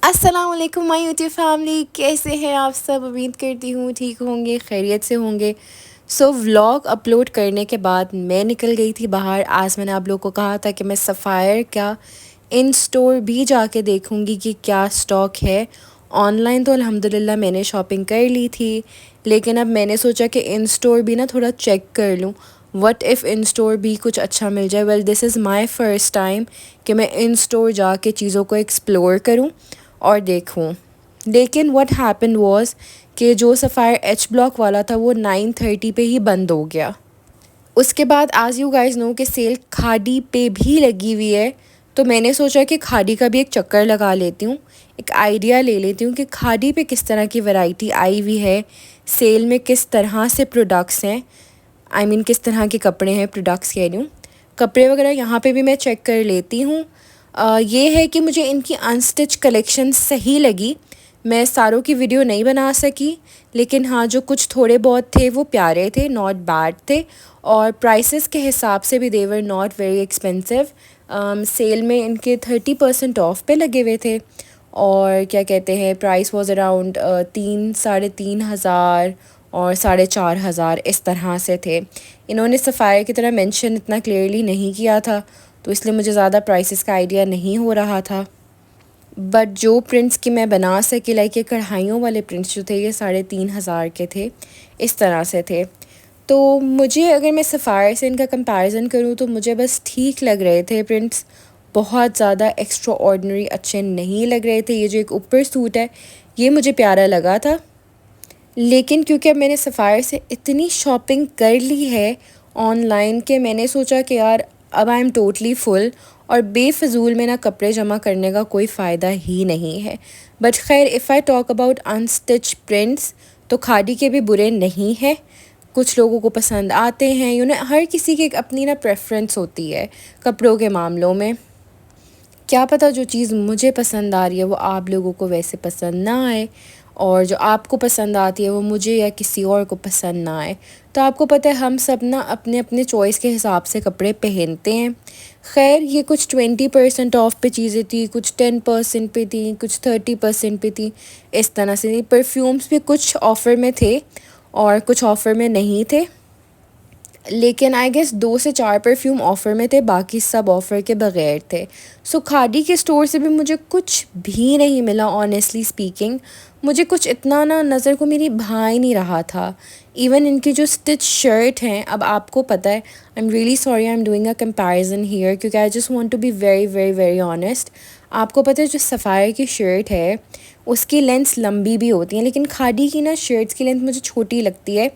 अस्सलाम वालेकुम my YouTube family, कैसे हैं आप सब। उम्मीद करती हूँ ठीक होंगे, खैरियत से होंगे। व्लॉग अपलोड करने के बाद मैं निकल गई थी बाहर। आज मैंने आप लोगों को कहा था कि मैं सफ़ायर का इन स्टोर भी जाके देखूँगी कि क्या स्टॉक है। ऑनलाइन तो अल्हम्दुलिल्लाह मैंने शॉपिंग कर ली थी, लेकिन अब मैंने सोचा कि इन स्टोर भी ना थोड़ा चेक कर लूँ। व्हाट इफ़ इन स्टोर भी कुछ अच्छा मिल जाए। Well, this is my first time कि मैं इन स्टोर जाके चीज़ों को एक्सप्लोर करूँ और देखूं। लेकिन व्हाट हैपन वाज कि जो सफ़ायर एच ब्लॉक वाला था वो 9:30 पे ही बंद हो गया। उसके बाद आज यू गाइस नो कि सेल खादी पे भी लगी हुई है, तो मैंने सोचा कि खादी का भी एक चक्कर लगा लेती हूँ, एक आइडिया ले लेती हूँ कि खादी पे किस तरह की वैरायटी आई हुई है, सेल में किस तरह से प्रोडक्ट्स हैं। किस तरह के कपड़े हैं, प्रोडक्ट्स कह रही हूँ, कपड़े वगैरह यहाँ पे भी मैं चेक कर लेती हूँ। ये है कि मुझे इनकी अनस्टिच कलेक्शन सही लगी। मैं सारों की वीडियो नहीं बना सकी, लेकिन हाँ जो कुछ थोड़े बहुत थे वो प्यारे थे, नॉट बैड थे। और प्राइसेस के हिसाब से भी देवर नॉट वेरी एक्सपेंसिव। सेल में इनके 30% ऑफ पे लगे हुए थे। और क्या कहते हैं, प्राइस वाज अराउंड 3 साढ़े 3 हज़ार और 4.5 हज़ार इस तरह से थे। इन्होंने सफ़ायर की तरह मेंशन इतना क्लियरली नहीं किया था, तो इसलिए मुझे ज़्यादा प्राइसेस का आइडिया नहीं हो रहा था। बट जो प्रिंट्स की मैं बना सकी, लाइक ये कढ़ाइयों वाले प्रिंट्स जो थे, ये 3.5 हज़ार के थे, इस तरह से थे। तो मुझे, अगर मैं सफ़ायर से इनका कंपैरिजन करूँ तो मुझे बस ठीक लग रहे थे प्रिंट्स। बहुत ज़्यादा एक्स्ट्रा ऑर्डिनरी अच्छे नहीं लग रहे थे। ये जो एक ऊपर सूट है ये मुझे प्यारा लगा था, लेकिन क्योंकि अब मैंने सफ़ायर से इतनी शॉपिंग कर ली है ऑनलाइन के मैंने सोचा कि यार अब आई एम टोटली फुल, और बेफजूल में ना कपड़े जमा करने का कोई फ़ायदा ही नहीं है। बट खैर, if I talk about unstitch prints, तो खादी के भी बुरे नहीं हैं। कुछ लोगों को पसंद आते हैं, हर किसी की एक अपनी ना प्रेफरेंस होती है कपड़ों के मामलों में। क्या पता जो चीज़ मुझे पसंद आ रही है वो आप लोगों को वैसे पसंद ना आए, और जो आपको पसंद आती है वो मुझे या किसी और को पसंद ना आए। तो आपको पता है हम सब ना अपने अपने चॉइस के हिसाब से कपड़े पहनते हैं। खैर, ये कुछ 20% ऑफ पे चीज़ें थी, कुछ 10% पे थी, कुछ 30% पे थी, इस तरह से। परफ्यूम्स भी कुछ ऑफ़र में थे और कुछ ऑफ़र में नहीं थे, लेकिन आई गेस 2 से 4 परफ्यूम ऑफ़र में थे, बाकी सब ऑफ़र के बग़ैर थे। खादी के स्टोर से भी मुझे कुछ भी नहीं मिला, ऑनेस्टली स्पीकिंग। मुझे कुछ इतना ना नज़र को मेरी भा ही नहीं रहा था। इवन इनकी जो स्टिच शर्ट हैं, अब आपको पता है, I am really sorry I am doing a comparison here, क्योंकि I just want to be very very very honest. आपको पता है जो सफ़ायर की शर्ट है उसकी लेंथ्स लंबी भी होती हैं, लेकिन खादी की ना शर्ट्स की लेंथ मुझे छोटी लगती है।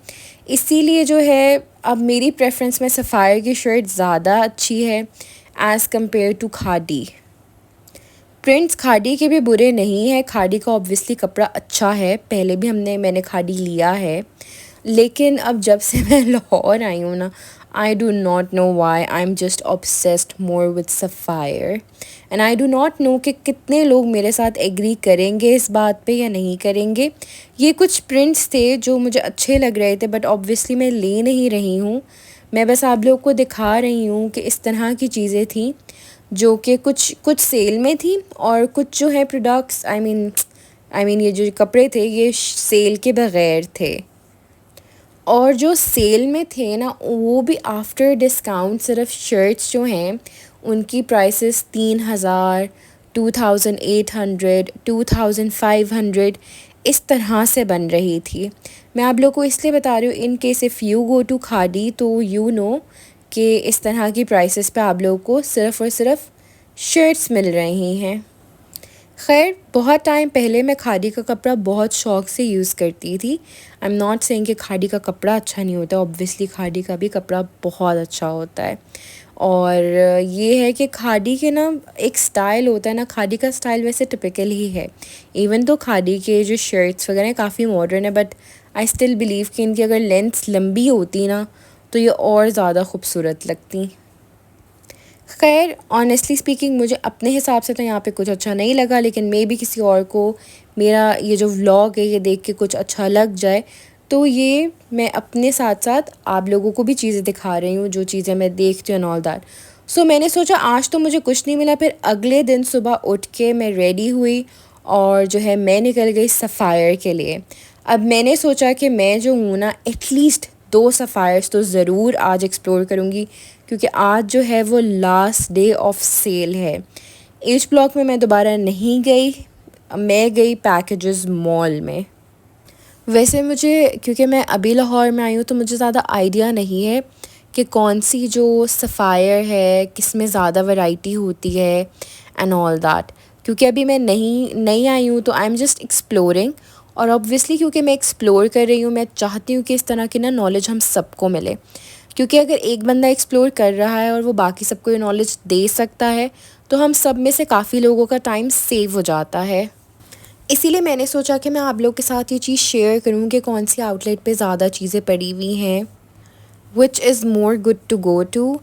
इसीलिए जो है, अब मेरी प्रेफरेंस में सफ़ायर की शर्ट ज़्यादा अच्छी है as compare to khadi. Prints khadi के भी बुरे नहीं है, खादी का ऑब्वियसली कपड़ा अच्छा है, पहले भी मैंने खादी लिया है। लेकिन अब जब से मैं लाहौर आई हूँ ना, I do not know why I am just obsessed more with sapphire. And I do not know कि कितने लोग मेरे साथ एग्री करेंगे इस बात पे या नहीं करेंगे। ये कुछ प्रिंट्स थे जो मुझे अच्छे लग रहे थे, बट ऑब्वियसली मैं ले नहीं रही हूँ। मैं बस आप लोग को दिखा रही हूँ कि इस तरह की चीज़ें थी जो कि कुछ कुछ सेल में थी, और कुछ जो है प्रोडक्ट्स, ये जो कपड़े थे ये सेल के बग़ैर थे। और जो सेल में थे ना वो भी आफ्टर डिस्काउंट। सिर्फ शर्ट्स जो हैं उनकी प्राइसेस 3 हज़ार, 2,800, 2,500 इस तरह से बन रही थी। मैं आप लोग को इसलिए बता रही हूँ, in case if you go to khadi तो यू नो कि इस तरह की प्राइसेस पे आप लोगों को सिर्फ़ और सिर्फ शर्ट्स मिल रही हैं। खैर, बहुत टाइम पहले मैं खादी का कपड़ा बहुत शौक़ से यूज़ करती थी। आई एम नॉट सेइंग कि खादी का कपड़ा अच्छा नहीं होता, ऑब्वियसली खादी का भी कपड़ा बहुत अच्छा होता है। और ये है कि खादी के ना एक स्टाइल होता है ना, खादी का स्टाइल वैसे टिपिकल ही है। इवन तो खादी के जो शर्ट्स वगैरह हैं काफ़ी मॉडर्न है, बट आई स्टिल बिलीव कि इनकी अगर लेंथ्स लंबी होती ना तो ये और ज़्यादा खूबसूरत लगती। खैर, ऑनेस्टली स्पीकिंग मुझे अपने हिसाब से तो यहाँ पे कुछ अच्छा नहीं लगा, लेकिन मे भी किसी और को मेरा ये जो व्लॉग है ये देख के कुछ अच्छा लग जाए, तो ये मैं अपने साथ साथ आप लोगों को भी चीज़ें दिखा रही हूँ, जो चीज़ें मैं देखती हूँ एंड ऑल दैट। मैंने सोचा आज तो मुझे कुछ नहीं मिला, फिर अगले दिन सुबह उठ के मैं रेडी हुई और जो है मैं निकल गई सफ़ायर के लिए। अब मैंने सोचा कि मैं जो हूँ ना एटलीस्ट 2 सफ़ायर्स तो ज़रूर आज एक्सप्लोर करूँगी, क्योंकि आज जो है वो लास्ट डे ऑफ सेल है। एच ब्लॉक में मैं दोबारा नहीं गई, मैं गई पैकेजेस मॉल में। वैसे मुझे, क्योंकि मैं अभी लाहौर में आई हूँ, तो मुझे ज़्यादा आइडिया नहीं है कि कौन सी जो सफ़ायर है किस में ज़्यादा वैरायटी होती है एंड ऑल दैट। क्योंकि अभी मैं नई आई हूँ, तो आई एम जस्ट एक्सप्लोरिंग। और ऑब्वियसली क्योंकि मैं एक्सप्लोर कर रही हूँ, मैं चाहती हूँ कि इस तरह की ना नॉलेज हम सबको मिले। क्योंकि अगर एक बंदा एक्सप्लोर कर रहा है और वो बाकी सबको ये नॉलेज दे सकता है, तो हम सब में से काफ़ी लोगों का टाइम सेव हो जाता है। इसीलिए मैंने सोचा कि मैं आप लोग के साथ ये चीज़ शेयर करूँ कि कौन सी आउटलेट पे ज़्यादा चीज़ें पड़ी हुई हैं, which is more good to go to.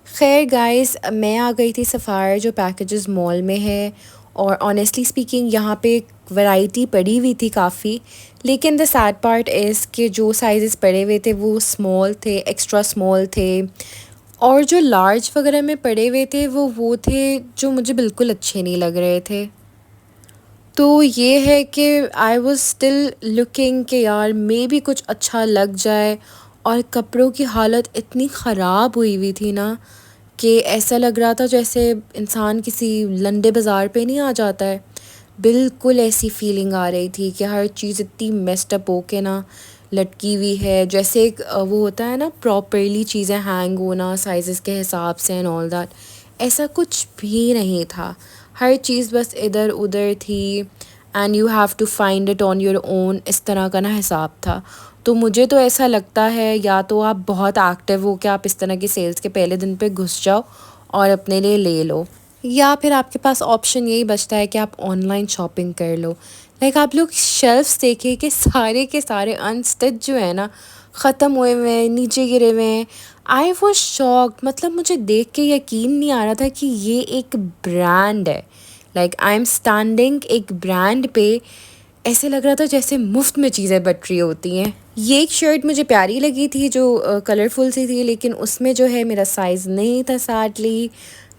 खैर गाइस, मैं आ गई थी सफ़ायर जो पैकेजेस मॉल में है, और ऑनेस्टली स्पीकिंग यहाँ पे वैरायटी पड़ी हुई थी काफ़ी। लेकिन द सैड पार्ट इज़ कि जो साइज़ पड़े हुए थे वो स्मॉल थे, एक्स्ट्रा स्मॉल थे, और जो लार्ज वगैरह में पड़े हुए थे वो थे जो मुझे बिल्कुल अच्छे नहीं लग रहे थे। तो ये है कि आई वाज स्टिल लुकिंग कि यार मे बी कुछ अच्छा लग जाए। और कपड़ों की हालत इतनी ख़राब हुई हुई थी ना कि ऐसा लग रहा था जैसे इंसान किसी लंदे बाज़ार पे नहीं आ जाता है, बिल्कुल ऐसी फीलिंग आ रही थी कि हर चीज़ इतनी मेस्ड अप होके ना लटकी हुई है। जैसे एक वो होता है ना प्रॉपरली चीज़ें हैंग होना साइज़ के हिसाब से एंड ऑल दैट, ऐसा कुछ भी नहीं था। हर चीज़ बस इधर उधर थी and you have to find it on your own, इस तरह का ना हिसाब था। तो मुझे तो ऐसा लगता है या तो आप बहुत एक्टिव हो कि आप इस तरह की सेल्स के पहले दिन पे घुस जाओ और अपने लिए ले लो, या फिर आपके पास ऑप्शन यही बचता है कि आप ऑनलाइन शॉपिंग कर लो। लाइक आप लोग शेल्फ्स देखे कि सारे के सारे अनस्टिच जो है ना ख़त्म हुए हुए हैं, नीचे गिरे हुए हैं। आई वॉज शॉक्ड, मतलब मुझे देख के यकीन नहीं आ रहा था कि ये एक ब्रांड है। लाइक आई एम स्टैंडिंग एक ब्रांड पे। ऐसे लग रहा था जैसे मुफ्त में चीज़ें बट रही होती हैं। ये एक शर्ट मुझे प्यारी लगी थी जो कलरफुल सी थी, लेकिन उसमें जो है मेरा साइज़ नहीं था सैडली,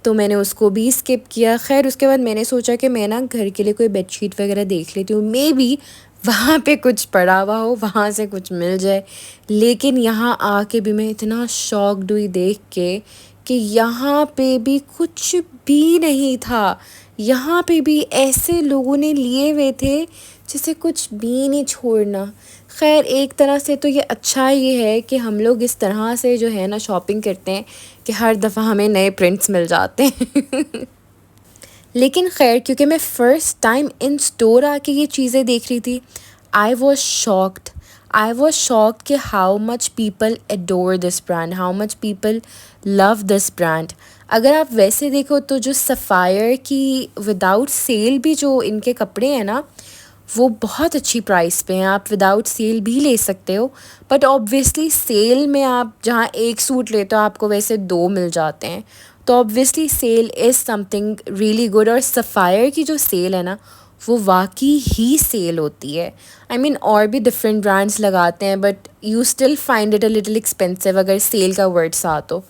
तो मैंने उसको भी स्किप किया। खैर उसके बाद मैंने सोचा कि मैं ना घर के लिए कोई बेडशीट वगैरह देख लेती हूँ, मे बी वहाँ पे कुछ पड़ा हुआ हो, वहाँ से कुछ मिल जाए। लेकिन यहाँ आके भी मैं इतना शॉक्ड हुई देख के कि यहाँ पे भी कुछ भी नहीं था। यहाँ पे भी ऐसे लोगों ने लिए हुए थे जिसे कुछ भी नहीं छोड़ना। खैर एक तरह से तो ये अच्छा ये है कि हम लोग इस तरह से जो है ना शॉपिंग करते हैं कि हर दफ़ा हमें नए प्रिंट्स मिल जाते हैं। लेकिन खैर क्योंकि मैं फ़र्स्ट टाइम इन स्टोर आके ये चीज़ें देख रही थी, I was shocked. I was shocked कि how much people adore this brand, how much people love this brand. अगर आप वैसे देखो तो जो सफ़ायर की विदाउट सेल भी जो इनके कपड़े हैं ना, वो बहुत अच्छी प्राइस पे हैं, आप विदाउट सेल भी ले सकते हो। बट ऑब्वियसली सेल में आप जहाँ एक सूट लेते हो आपको वैसे 2 मिल जाते हैं, तो obviously sale is something really good. और सफ़ायर की जो सेल है ना वो वाकई ही सेल होती है। आई मीन और भी डिफरेंट ब्रांड्स लगाते हैं, but you still find it a little expensive अगर सेल का वर्ड सा तो।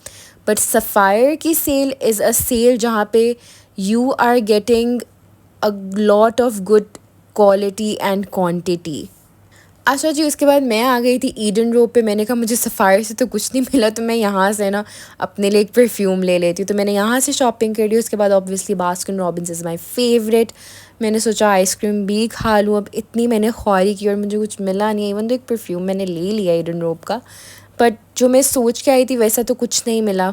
बट सफ़ायर की सेल इज़ अ सेल जहाँ पे you are getting a lot of good quality and quantity. अच्छा जी, उसके बाद मैं आ गई थी ईडन रोड पे। मैंने कहा मुझे सफ़ायर से तो कुछ नहीं मिला, तो मैं यहाँ से ना अपने लिए एक परफ्यूम ले लेती हूँ। तो मैंने यहाँ से शॉपिंग कर ली। उसके बाद obviously Baskin Robbins is my favourite. मैंने सोचा आइसक्रीम भी खा लूँ। अब इतनी मैंने ख्वारी की और मुझे कुछ मिला नहीं है। इवन तो एक परफ्यूम मैंने ले लिया ईडन रोड का, बट जो मैं सोच के आई थी वैसा तो कुछ नहीं मिला।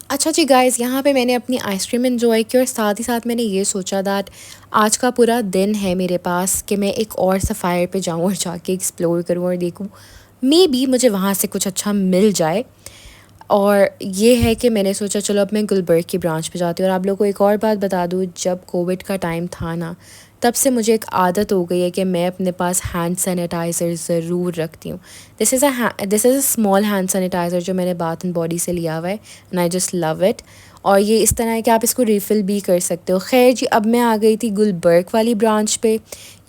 अच्छा जी गाइज़, यहाँ पे मैंने अपनी आइसक्रीम एंजॉय की और साथ ही साथ मैंने ये सोचा दैट आज का पूरा दिन है मेरे पास कि मैं एक और सफ़ायर पे जाऊँ और जाके एक्सप्लोर करूँ और देखूँ मे बी मुझे वहाँ से कुछ अच्छा मिल जाए। और ये है कि मैंने सोचा चलो अब मैं गुलबर्ग की ब्रांच पे जाती हूँ। और आप लोगों को एक और बात बता दूँ, जब कोविड का टाइम था ना, तब से मुझे एक आदत हो गई है कि मैं अपने पास हैंड सैनिटाइज़र ज़रूर रखती हूँ। This is a small hand sanitiser जो मैंने बाथ एंड बॉडी से लिया हुआ है, and I just love it. और ये इस तरह है कि आप इसको रिफ़िल भी कर सकते हो। खैर जी, अब मैं आ गई थी गुलबर्ग वाली ब्रांच पे।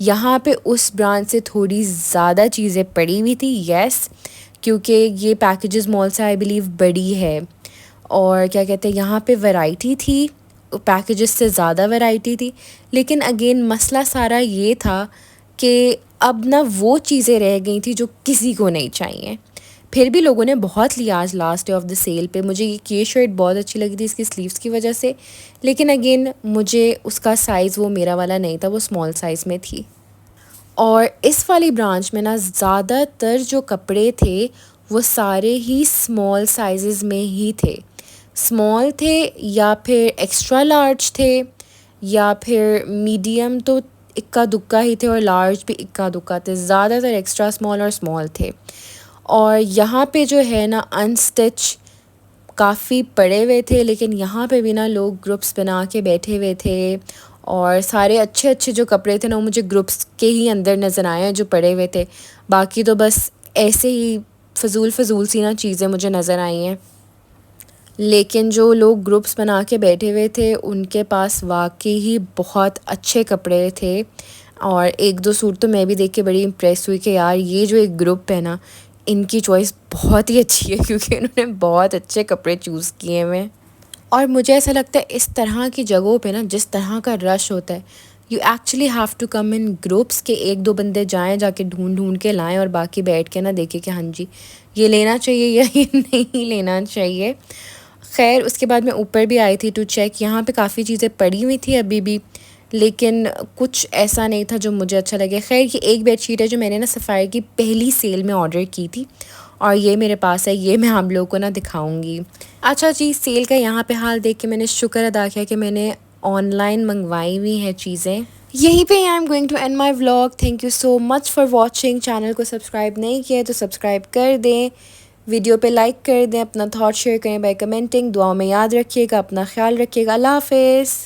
यहाँ पे उस ब्रांच से थोड़ी ज़्यादा चीज़ें पड़ी हुई थी, येस, क्योंकि ये पैकेजेस मॉल से आई बिलीव बड़ी है। और क्या कहते हैं, यहाँ पे वैरायटी थी पैकेजेस से ज़्यादा वैरायटी थी। लेकिन अगेन मसला सारा ये था कि अब ना वो चीज़ें रह गई थी जो किसी को नहीं चाहिए। फिर भी लोगों ने बहुत लिया आज last day of the sale पे। मुझे ये शर्ट बहुत अच्छी लगी थी इसकी स्लीव्स की वजह से, लेकिन अगेन मुझे उसका साइज़ वो मेरा वाला नहीं था, वो स्मॉल साइज़ में थी। और इस वाली ब्रांच में ना ज़्यादातर जो कपड़े थे वो सारे ही स्मॉल साइज़ में ही थे। स्मॉल थे या फिर एक्स्ट्रा लार्ज थे या फिर मीडियम तो इक्का दुक्का ही थे और लार्ज भी इक्का दुक्का थे। ज़्यादातर एक्स्ट्रा स्मॉल और स्मॉल थे। और यहाँ पे जो है ना अनस्टिच काफ़ी पड़े हुए थे, लेकिन यहाँ पे भी ना लोग ग्रुप्स बना के बैठे हुए थे और सारे अच्छे अच्छे जो कपड़े थे ना वो मुझे ग्रुप्स के ही अंदर नज़र आए हैं जो पड़े हुए थे। बाकी तो बस ऐसे ही फ़जूल सी ना चीज़ें मुझे नज़र आई हैं। लेकिन जो लोग ग्रुप्स बना के बैठे हुए थे उनके पास वाकई ही बहुत अच्छे कपड़े थे। और एक दो सूट तो मैं भी देख के बड़ी इम्प्रेस हुई कि यार ये जो एक ग्रुप है ना इनकी चॉइस बहुत ही अच्छी है, क्योंकि इन्होंने बहुत अच्छे कपड़े चूज़ किए हुए हैं। और मुझे ऐसा लगता है इस तरह की जगहों पे ना जिस तरह का रश होता है, you actually have to come in groups के एक दो बंदे जाएं जाके ढूंढ ढूंढ के लाएं और बाकी बैठ के ना देखें कि हाँ जी ये लेना चाहिए या ये नहीं लेना चाहिए। खैर उसके बाद मैं ऊपर भी आई थी टू चेक, यहाँ पे काफ़ी चीज़ें पड़ी हुई थी अभी भी, लेकिन कुछ ऐसा नहीं था जो मुझे अच्छा लगे। खैर ये एक बेडशीट है जो मैंने ना सफ़ायर की पहली सेल में ऑर्डर की थी और ये मेरे पास है, ये मैं आप लोगों को ना दिखाऊंगी। अच्छा जी, सेल का यहाँ पे हाल देख के मैंने शुक्र अदा किया कि मैंने ऑनलाइन मंगवाई हुई हैं चीज़ें। यहीं पे I am going to end my vlog. Thank you so much for watching. Channel को सब्सक्राइब नहीं किया तो सब्सक्राइब कर दें, वीडियो पे लाइक कर दें, अपना थॉट शेयर करें बाय कमेंटिंग। दुआओं में याद रखिएगा, अपना ख्याल रखिएगा। अल्लाह हाफ़िज़।